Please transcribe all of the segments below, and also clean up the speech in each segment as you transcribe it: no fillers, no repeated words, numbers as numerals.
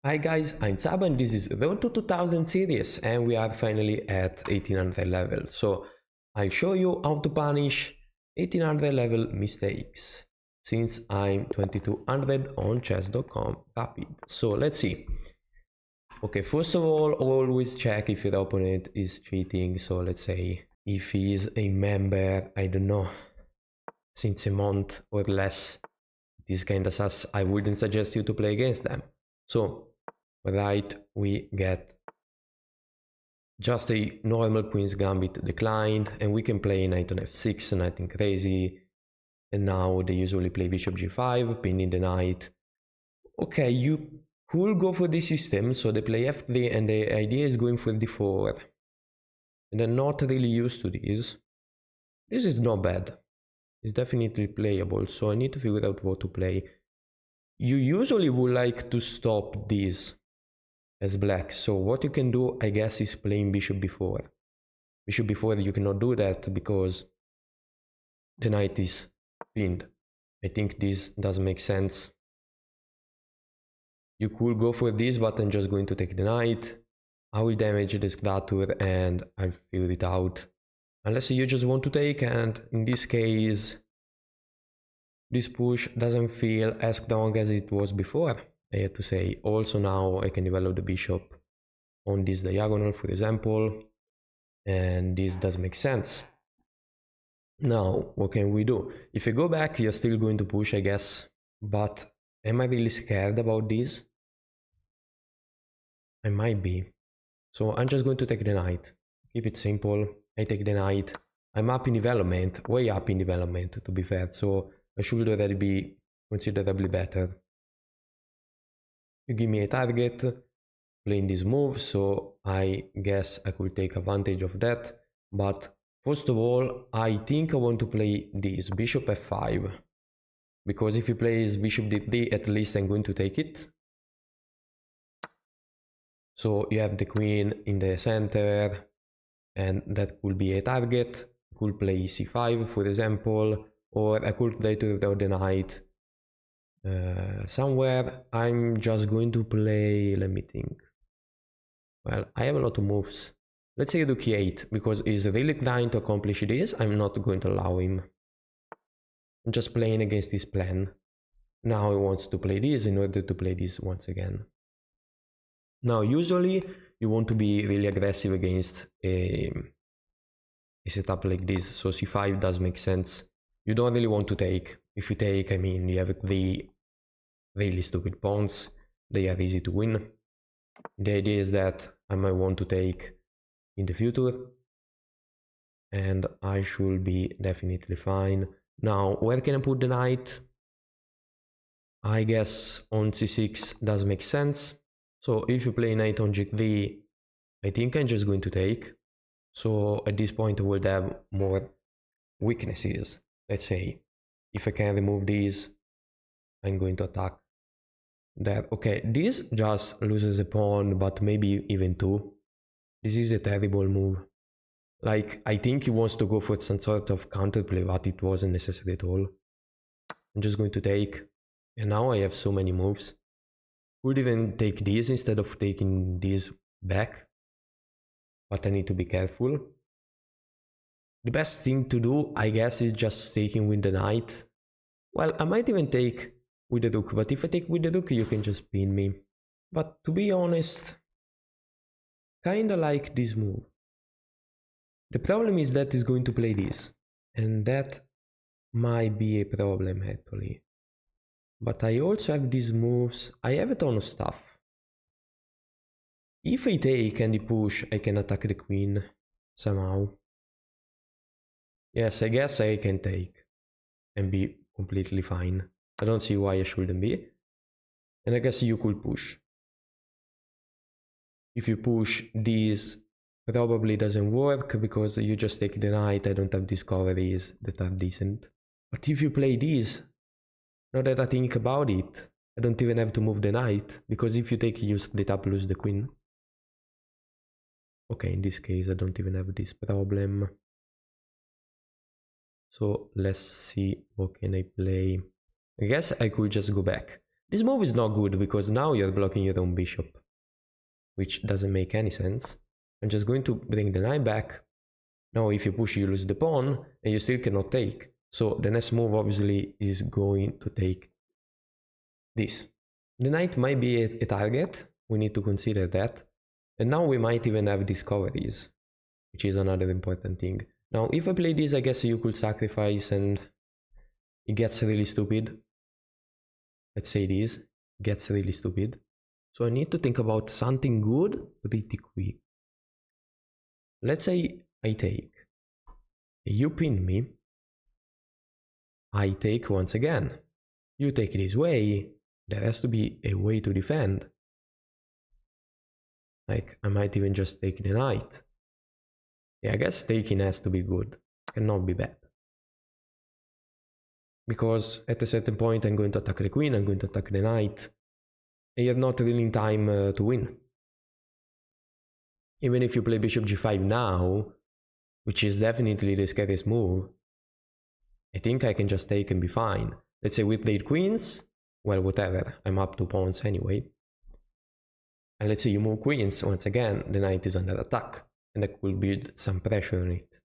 Hi guys, I'm Sab and this is Road to 2000 series and we are finally at 1800 level. So I'll show you how to punish 1800 level mistakes since I'm 2200 on chess.com rapid. So let's see. Okay, first of all, always check if your opponent is cheating. So let's say if he is a member, I don't know, since a month or less, this kind of sus, I wouldn't suggest you to play against them. So right, we get just a normal queen's gambit declined, and we can play knight on f6, nothing crazy. And now they usually play bishop g5, pinning the knight. Okay, you could go for this system, so they play f3 and the idea is going for d4. And I'm not really used to this. This is not bad. It's definitely playable, so I need to figure out what to play. You usually would like to stop this as black, so what you can do, I guess, is playing bishop b4. Bishop b4, you cannot do that because the knight is pinned. I think this does make sense. You could go for this, but I'm just going to take the knight. I will damage the structure and I'll figure it out. Unless you just want to take, and in this case, this push doesn't feel as strong as it was before, I have to say. Also now I can develop the bishop on this diagonal, for example, and this does make sense. Now, what can we do? If I go back, you're still going to push, I guess, but am I really scared about this? I might be. So I'm just going to take the knight. Keep it simple. I take the knight. I'm up in development, way up in development, to be fair, so I should already be considerably better. You give me a target, playing this move, so I guess I could take advantage of that. But first of all, I think I want to play this bishop f5, because if he plays bishop d3, at least I'm going to take it. So you have the queen in the center, and that could be a target. I could play c5, for example, or I could try to throw the knight somewhere. I'm just going to play, let me think. Well, I have a lot of moves. Let's say rook e8, because he's really trying to accomplish this. I'm not going to allow him. I'm just playing against his plan. Now he wants to play this in order to play this once again. Now, usually you want to be really aggressive against a setup like this, so c5 does make sense. You don't really want to take. If you take, I mean, you have the really stupid pawns. They are easy to win. The idea is that I might want to take in the future, and I should be definitely fine. Now, where can I put the knight? I guess on c6 does make sense. So if you play knight on g3, I think I'm just going to take. So at this point I would have more weaknesses. Let's say, if I can remove these, I'm going to attack that. Okay, this just loses a pawn, but maybe even two. This is a terrible move. Like, I think he wants to go for some sort of counterplay, but it wasn't necessary at all. I'm just going to take, and now I have so many moves. Could even take this instead of taking this back, but I need to be careful. The best thing to do, I guess, is just taking with the knight. Well, I might even take with the rook, but if I take with the rook, you can just pin me. But to be honest, kinda like this move. The problem is that he's going to play this, and that might be a problem actually. But I also have these moves. I have a ton of stuff. If I take and he push, I can attack the queen somehow. Yes, I guess I can take and be completely fine. I don't see why I shouldn't be. And I guess you could push. If you push, this probably doesn't work because you just take the knight. I don't have discoveries that are decent. But if you play this, now that I think about it, I don't even have to move the knight, because if you take, you straight up lose the queen. Okay, in this case I don't even have this problem. So let's see, what can I play? I guess I could just go back. This move is not good because now you're blocking your own bishop, which doesn't make any sense. I'm just going to bring the knight back. Now if you push, you lose the pawn, and you still cannot take. So the next move obviously is going to take this. The knight might be a target, we need to consider that. And now we might even have discoveries, which is another important thing. Now if I play this, I guess you could sacrifice and it gets really stupid. Let's say this gets really stupid. So I need to think about something good pretty quick. Let's say I take. You pin me. I take once again. You take this way. There has to be a way to defend. Like, I might even just take the knight. Yeah, I guess taking has to be good. Cannot be bad. Because at a certain point I'm going to attack the queen, I'm going to attack the knight. And you're not really in time to win. Even if you play bishop g5 now, which is definitely the scariest move, I think I can just take and be fine. Let's say with the queens, well, whatever, I'm up 2 pawns anyway. And let's say you move queens, once again, the knight is under attack, and that could build some pressure on it.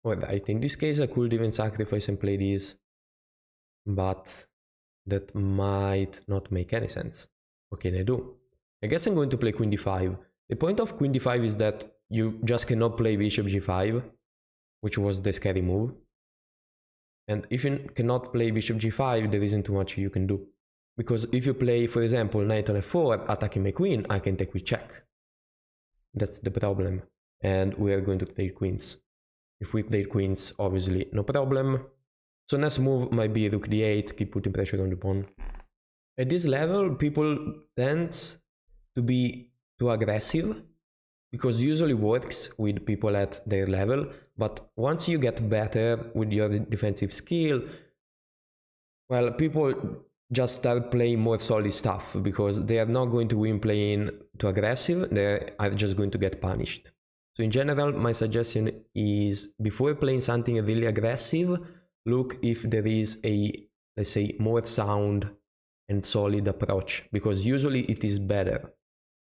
Alright, in this case I could even sacrifice and play this, but that might not make any sense. What can I do? I guess I'm going to play queen d5. The point of queen d5 is that you just cannot play bishop g5, which was the scary move. And if you cannot play bishop g5, there isn't too much you can do. Because if you play, for example, knight on f4, attacking my queen, I can take with check. That's the problem. And we are going to take queens. If we take queens, obviously no problem. So next move might be rook d8, keep putting pressure on the pawn. At this level, people tend to be too aggressive, because usually works with people at their level, but once you get better with your defensive skill, well, people just start playing more solid stuff, because they are not going to win playing too aggressive, they are just going to get punished. So in general, my suggestion is, before playing something really aggressive, look if there is a, let's say, more sound and solid approach, because usually it is better.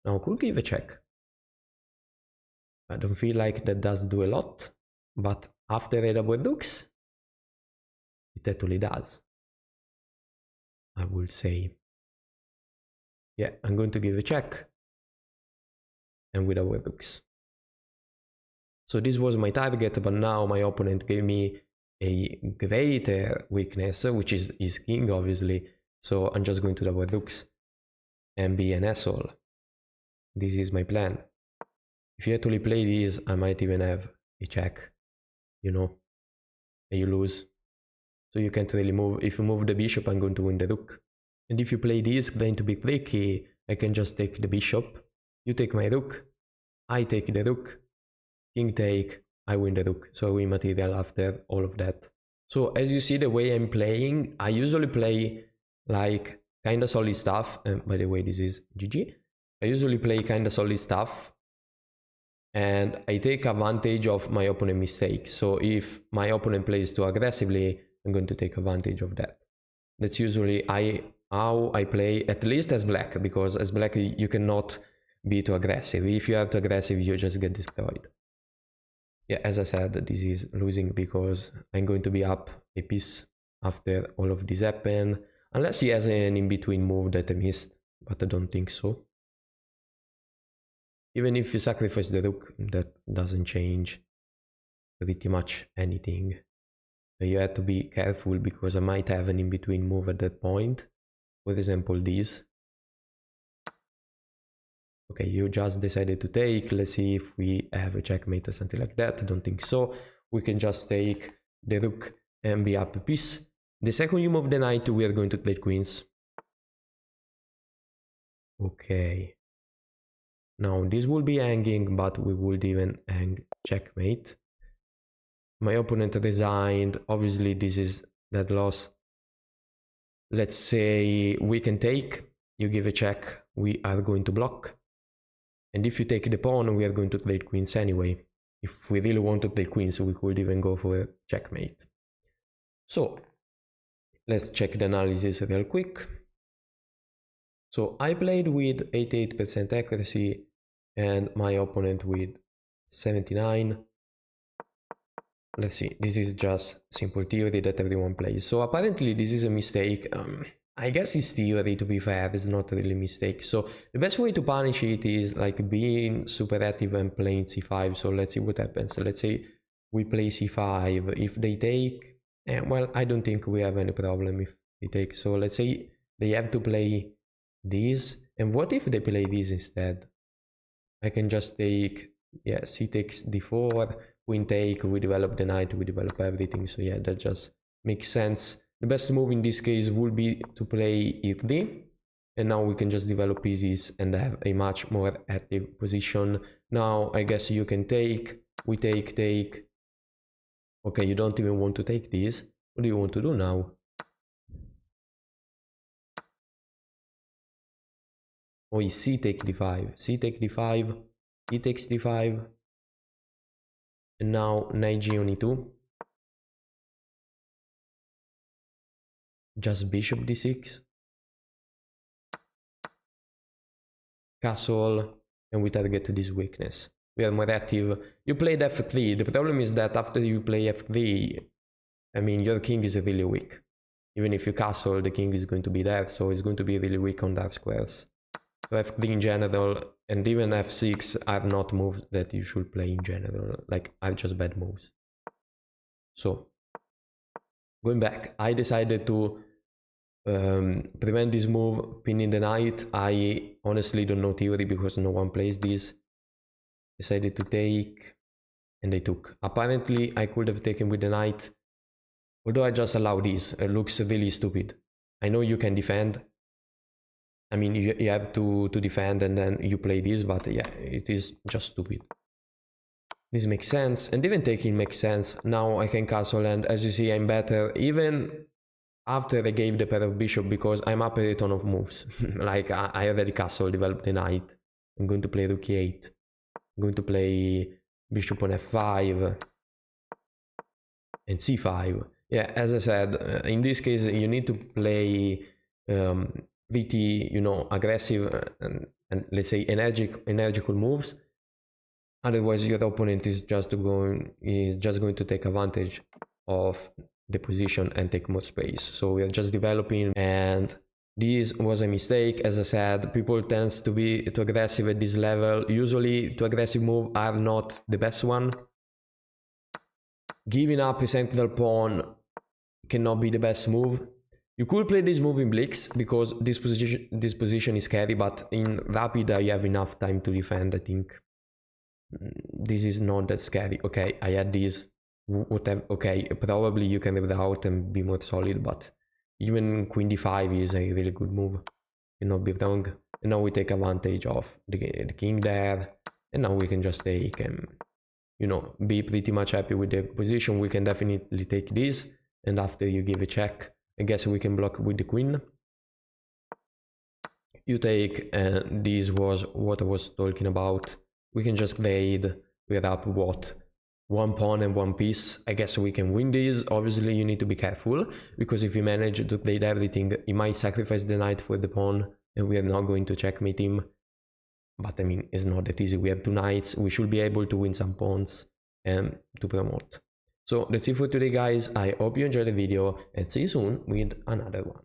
Now, could give a check. I don't feel like that does do a lot, but after a double rooks, it actually does. I would say. Yeah, I'm going to give a check. And with double rooks. So this was my target, but now my opponent gave me a greater weakness, which is his king, obviously. So I'm just going to double rooks and be an asshole. This is my plan. If you actually play this, I might even have a check, you know, and you lose. So you can't really move. If you move the bishop, I'm going to win the rook. And if you play this, going to be tricky, I can just take the bishop. You take my rook. I take the rook. King take. I win the rook. So I win material after all of that. So as you see the way I'm playing, I usually play like kinda solid stuff. And by the way, this is GG. I usually play kinda solid stuff. And I take advantage of my opponent's mistake. So if my opponent plays too aggressively, I'm going to take advantage of that. That's usually how I play, at least as black, because as black you cannot be too aggressive. If you are too aggressive, you just get destroyed. Yeah, as I said, this is losing because I'm going to be up a piece after all of this happen. Unless he has an in-between move that I missed, but I don't think so. Even if you sacrifice the rook, that doesn't change pretty much anything. You have to be careful because I might have an in-between move at that point. For example, this. Okay, you just decided to take. Let's see if we have a checkmate or something like that. I don't think so. We can just take the rook and be up a piece. The second you move the knight, we are going to play queens. Okay. Now this will be hanging, but we would even hang checkmate. My opponent resigned. Obviously this is dead loss. Let's say we can take. You give a check. We are going to block. And if you take the pawn, we are going to play queens anyway. If we really want to play queens, we could even go for a checkmate. So Let's check the analysis real quick. So I played with 88% accuracy and my opponent with 79. Let's see, this is just simple theory that everyone plays. So apparently this is a mistake. I guess it's theory, to be fair, it's not really a mistake. So the best way to punish it is like being super active and playing c5. So let's see what happens. Let's say we play c5. If they take, well, I don't think we have any problem if they take. So let's say they have to play this. And what if they play this instead? I can just take, yeah, c takes d4, queen take, we develop the knight, we develop everything. So yeah, that just makes sense. The best move in this case would be to play e3, and now we can just develop pieces and have a much more active position. Now I guess you can take, we take. Okay, you don't even want to take this. What do you want to do now? Oh, it's c take d5, c take d5, e takes d5, and now knight g on e2. Just bishop d6, castle, and we target this weakness. We are more active. You played f3. The problem is that after you play f3, I mean, your king is really weak. Even if you castle, the king is going to be there, so it's going to be really weak on dark squares. So f3 in general, and even f6 are not moves that you should play in general, like are just bad moves. So, going back, I decided to prevent this move, pinning the knight. I honestly don't know theory because no one plays this. Decided to take, and they took. Apparently, I could have taken with the knight, although I just allow this. It looks really stupid. I know you can defend. I mean, you have to defend and then you play this, but yeah, it is just stupid. This makes sense, and even taking makes sense. Now I can castle, and as you see, I'm better even after I gave the pair of bishop because I'm up a ton of moves. Like I already castle, developed the knight. I'm going to play rook e8. I'm going to play bishop on f5 and c5. Yeah, as I said, in this case you need to play pretty, you know, aggressive and let's say energical moves. Otherwise, your opponent is just going to take advantage of the position and take more space. So we are just developing, and this was a mistake. As I said, people tends to be too aggressive at this level. Usually, too aggressive moves are not the best one. Giving up a central pawn cannot be the best move. You could play this move in Blitz because this position is scary, but in Rapid I have enough time to defend, I think. This is not that scary. Okay, I had this. Whatever. Okay, probably you can have the out and be more solid, but even queen d5 is a really good move. Cannot be wrong. And now we take advantage of the king there, and now we can just take and, you know, be pretty much happy with the position. We can definitely take this, and after you give a check, I guess we can block with the queen. You take, and this was what I was talking about. We can just grade. We're up what? One pawn and one piece. I guess we can win this. Obviously, you need to be careful, because if you manage to grade everything, he might sacrifice the knight for the pawn, and we are not going to checkmate him. But I mean, it's not that easy. We have two knights. We should be able to win some pawns and to promote. So that's it for today, guys. I hope you enjoyed the video, and see you soon with another one.